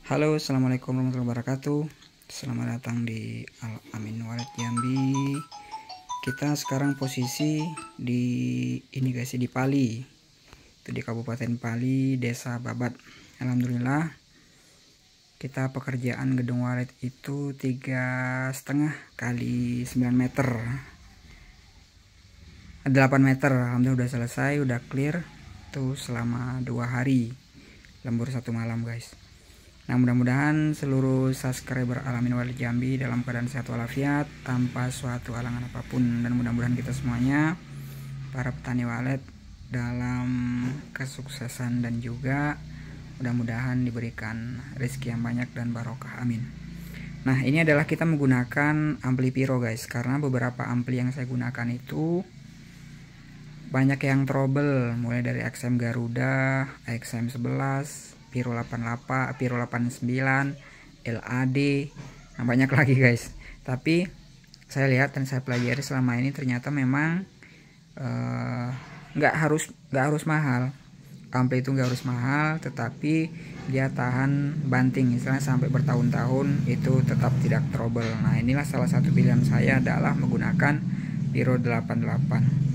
Halo, assalamualaikum warahmatullahi wabarakatuh. Selamat datang di Al-Amin Wallet Jambi. Kita sekarang posisi di ini guys, di Pali. Itu di Kabupaten Pali, Desa Babat. Alhamdulillah, kita pekerjaan gedung wallet itu 3,5 kali 9 meter, 8 meter. Alhamdulillah udah selesai, udah clear. Tuh selama 2 hari, lembur 1 malam guys. Nah, mudah-mudahan seluruh subscriber Al-Amin Wallet Jambi dalam keadaan sehat walafiat tanpa suatu halangan apapun, dan mudah-mudahan kita semuanya para petani wallet dalam kesuksesan dan juga mudah-mudahan diberikan rezeki yang banyak dan barokah, amin. Nah, ini adalah kita menggunakan ampli Pyro guys, karena beberapa ampli yang saya gunakan itu banyak yang trouble, mulai dari XM Garuda, XM 11, Pyro 88, Pyro 89, LAD, nah banyak lagi guys. Tapi saya lihat dan saya pelajari selama ini ternyata memang nggak harus mahal. Ampli itu nggak harus mahal, tetapi dia tahan banting, misalnya sampai bertahun-tahun itu tetap tidak trouble. Nah, inilah salah satu pilihan saya adalah menggunakan Pyro 88.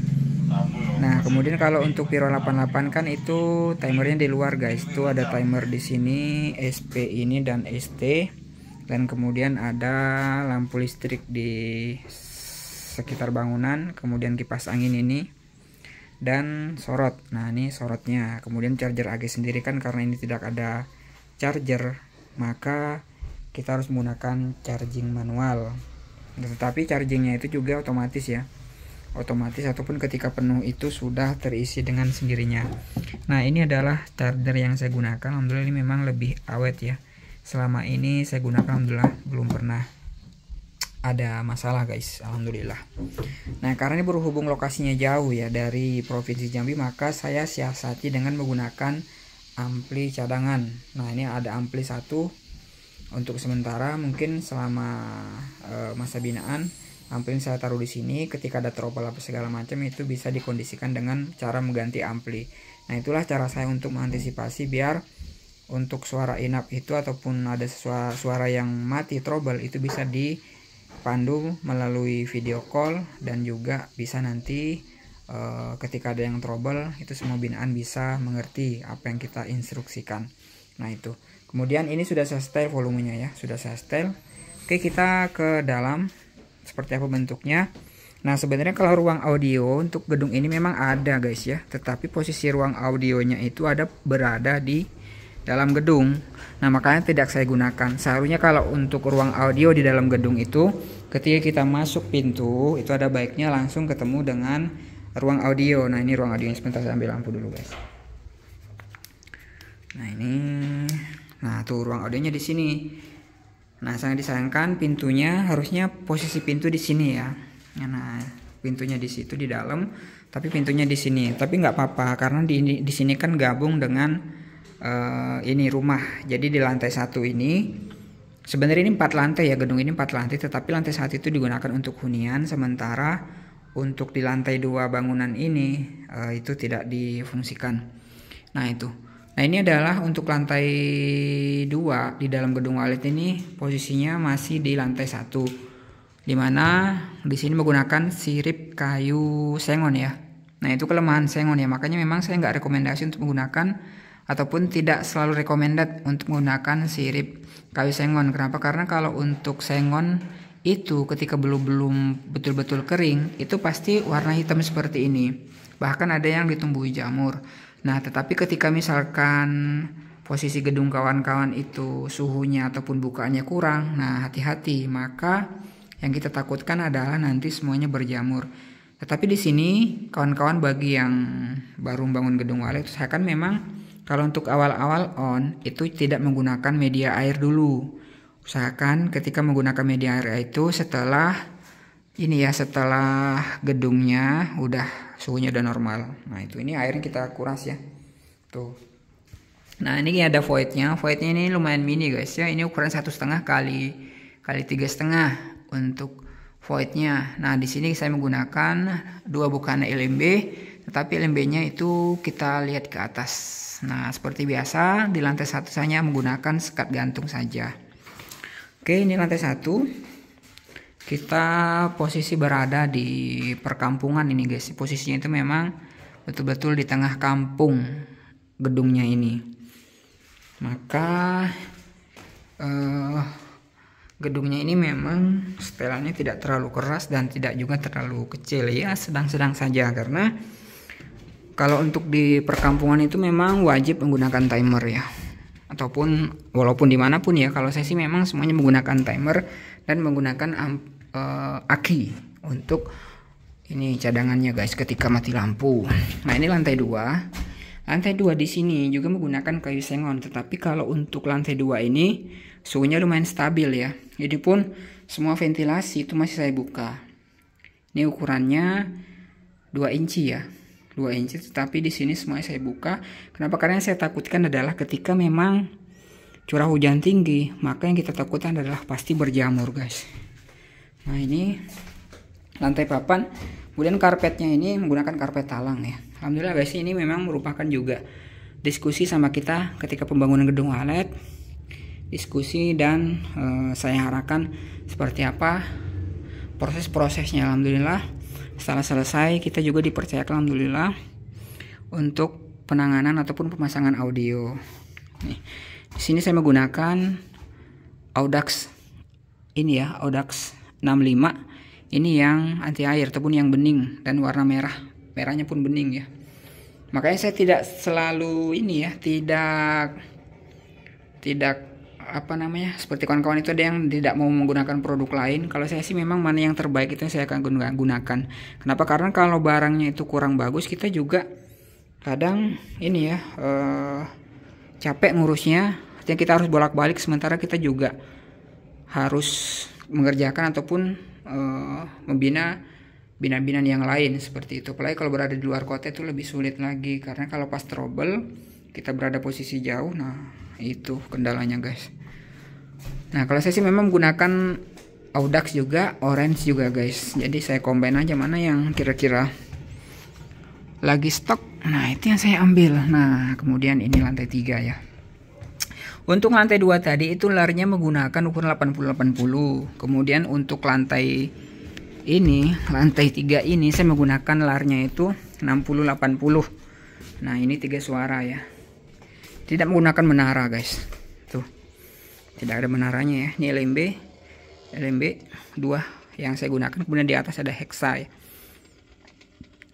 Nah, kemudian kalau untuk Pyro 88 kan itu timernya di luar guys. Itu ada timer di sini, SP ini dan ST. Dan kemudian ada lampu listrik di sekitar bangunan, kemudian kipas angin ini dan sorot. Nah, ini sorotnya. Kemudian charger AG sendiri kan karena ini tidak ada charger, maka kita harus menggunakan charging manual. Tetapi chargingnya itu juga otomatis ya. Otomatis ataupun ketika penuh itu sudah terisi dengan sendirinya. Nah, ini adalah charger yang saya gunakan. Alhamdulillah ini memang lebih awet ya. Selama ini saya gunakan alhamdulillah belum pernah ada masalah guys, alhamdulillah. Nah, karena ini berhubung lokasinya jauh ya dari Provinsi Jambi, maka saya siasati dengan menggunakan ampli cadangan. Nah, ini ada ampli satu untuk sementara, mungkin selama masa binaan. Ampli ini saya taruh di sini, ketika ada trouble apa segala macam itu bisa dikondisikan dengan cara mengganti ampli. Nah, itulah cara saya untuk mengantisipasi biar untuk suara inap itu ataupun ada suara yang mati trouble itu bisa dipandu melalui video call, dan juga bisa nanti ketika ada yang trouble itu semua binaan bisa mengerti apa yang kita instruksikan. Nah, itu. Kemudian ini sudah saya setel volumenya ya, sudah saya setel. Oke, kita ke dalam. Seperti apa bentuknya. Nah, sebenarnya kalau ruang audio untuk gedung ini memang ada guys ya, tetapi posisi ruang audionya itu berada di dalam gedung. Nah, makanya tidak saya gunakan. Seharusnya kalau untuk ruang audio di dalam gedung itu, ketika kita masuk pintu itu ada baiknya langsung ketemu dengan ruang audio. Nah, ini ruang audionya, sebentar saya ambil lampu dulu guys. Nah, ini, nah tuh ruang audionya di sini. Nah, sangat disayangkan pintunya harusnya posisi pintu di sini ya. Nah, pintunya di situ di dalam, tapi pintunya di sini. Tapi nggak apa-apa karena di sini kan gabung dengan ini rumah. Jadi di lantai 1 ini sebenarnya ini 4 lantai ya, gedung ini 4 lantai, tetapi lantai 1 itu digunakan untuk hunian, sementara untuk di lantai 2 bangunan ini itu tidak difungsikan. Nah, itu. Nah, ini adalah untuk lantai 2 di dalam gedung wallet ini posisinya masih di lantai 1, dimana di sini menggunakan sirip kayu sengon ya. Nah, itu kelemahan sengon ya, makanya memang saya nggak rekomendasi untuk menggunakan ataupun tidak selalu recommended untuk menggunakan sirip kayu sengon. Kenapa? Karena kalau untuk sengon itu ketika belum betul-betul kering itu pasti warna hitam seperti ini, bahkan ada yang ditumbuhi jamur. Nah, tetapi ketika misalkan posisi gedung kawan-kawan itu suhunya ataupun bukaannya kurang, nah hati-hati, maka yang kita takutkan adalah nanti semuanya berjamur. Tetapi di sini kawan-kawan bagi yang baru membangun gedung wallet, usahakan memang kalau untuk awal-awal on itu tidak menggunakan media air dulu. Usahakan ketika menggunakan media air itu setelah ini ya, setelah gedungnya suhunya udah normal. Nah, itu ini airnya kita kuras ya. Tuh. Nah, ini ada voidnya. Voidnya ini lumayan mini guys ya. Ini ukuran 1,5 kali 3,5 untuk voidnya. Nah, di sini saya menggunakan 2 bukana LMB tetapi LMB-nya itu kita lihat ke atas. Nah, seperti biasa di lantai 1 saya menggunakan sekat gantung saja. Oke, ini lantai 1. Kita posisi berada di perkampungan ini guys. Posisinya itu memang betul-betul di tengah kampung gedungnya ini. Maka gedungnya ini memang setelannya tidak terlalu keras dan tidak juga terlalu kecil ya, sedang-sedang saja. Karena kalau untuk di perkampungan itu memang wajib menggunakan timer ya, ataupun walaupun dimanapun ya. Kalau saya sih memang semuanya menggunakan timer dan menggunakan aki untuk ini cadangannya guys ketika mati lampu. Nah, ini lantai 2. Lantai 2 di sini juga menggunakan kayu sengon, tetapi kalau untuk lantai 2 ini suhunya lumayan stabil ya. Jadi pun semua ventilasi itu masih saya buka. Ini ukurannya 2 inci ya. 2 inci, tetapi di sini semuanya saya buka. Kenapa? Karena yang saya takutkan adalah ketika memang curah hujan tinggi, maka yang kita takutkan adalah pasti berjamur guys. Nah, ini lantai papan. Kemudian karpetnya ini menggunakan karpet talang ya. Alhamdulillah guys, ini memang merupakan juga diskusi sama kita ketika pembangunan gedung walet. Diskusi dan saya harapkan seperti apa proses-prosesnya. Alhamdulillah setelah selesai kita juga dipercayakan alhamdulillah untuk penanganan ataupun pemasangan audio. Nih, di sini saya menggunakan Audax ini ya, Audax 65. Ini yang anti air ataupun yang bening dan warna merah. Merahnya pun bening ya. Makanya saya tidak selalu ini ya, tidak apa namanya, seperti kawan-kawan itu ada yang tidak mau menggunakan produk lain. Kalau saya sih memang mana yang terbaik itu saya akan gunakan. Kenapa? Karena kalau barangnya itu kurang bagus, kita juga kadang ini ya capek ngurusnya. Artinya kita harus bolak-balik, sementara kita juga harus mengerjakan ataupun membina bina-binaan yang lain seperti itu. Apalagi kalau berada di luar kota itu lebih sulit lagi, karena kalau pas trouble kita berada posisi jauh, nah itu kendalanya guys. Nah, kalau saya sih memang menggunakan Audax juga, Orange juga guys. Jadi saya combine aja mana yang kira-kira lagi stok. Nah, itu yang saya ambil. Nah, kemudian ini lantai 3 ya. Untuk lantai 2 tadi itu larnya menggunakan ukuran 80-80. Kemudian untuk lantai ini, lantai 3 ini saya menggunakan larnya itu 60-80. Nah, ini 3 suara ya. Tidak menggunakan menara guys. Tuh. Tidak ada menaranya ya. Ini LMB 2 yang saya gunakan. Kemudian di atas ada hexa ya.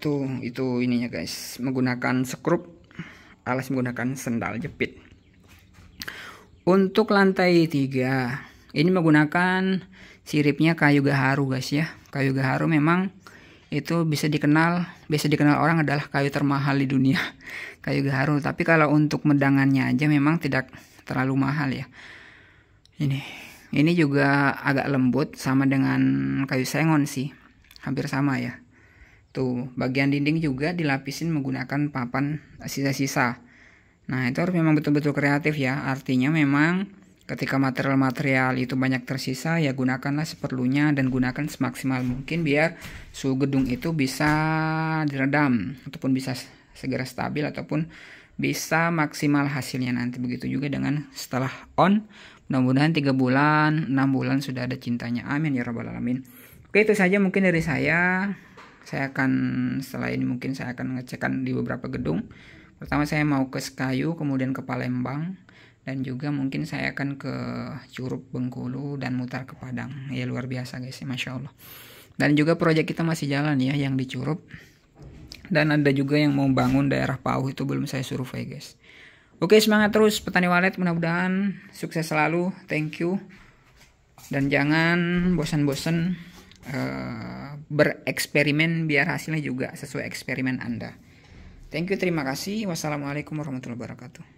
Tuh, itu ininya guys. Menggunakan skrup, alas menggunakan sendal jepit. Untuk lantai 3 ini menggunakan siripnya kayu gaharu guys ya. Kayu gaharu memang itu bisa dikenal orang adalah kayu termahal di dunia. Kayu gaharu. Tapi kalau untuk medangannya aja memang tidak terlalu mahal ya. Ini juga agak lembut, sama dengan kayu sengon sih. Hampir sama ya. Tuh, bagian dinding juga dilapisin menggunakan papan sisa-sisa. Nah, itu harus memang betul-betul kreatif ya. Artinya memang ketika material-material itu banyak tersisa, ya gunakanlah seperlunya dan gunakan semaksimal mungkin biar suhu gedung itu bisa diredam ataupun bisa segera stabil ataupun bisa maksimal hasilnya nanti. Begitu juga dengan setelah on, mudah-mudahan 3 bulan 6 bulan sudah ada cintanya, amin ya rabbal alamin. Oke, itu saja mungkin dari saya akan setelah ini mungkin saya akan ngecekkan di beberapa gedung. Pertama saya mau ke Sekayu, kemudian ke Palembang, dan juga mungkin saya akan ke Curup Bengkulu dan mutar ke Padang. Ya luar biasa guys, Masya Allah. Dan juga proyek kita masih jalan ya yang di Curup. Dan ada juga yang mau bangun daerah Pauh, itu belum saya survei guys. Oke, semangat terus petani walet, mudah-mudahan sukses selalu. Thank you. Dan jangan bosan-bosan bereksperimen biar hasilnya juga sesuai eksperimen Anda. Thank you, terima kasih. Wassalamualaikum warahmatullahi wabarakatuh.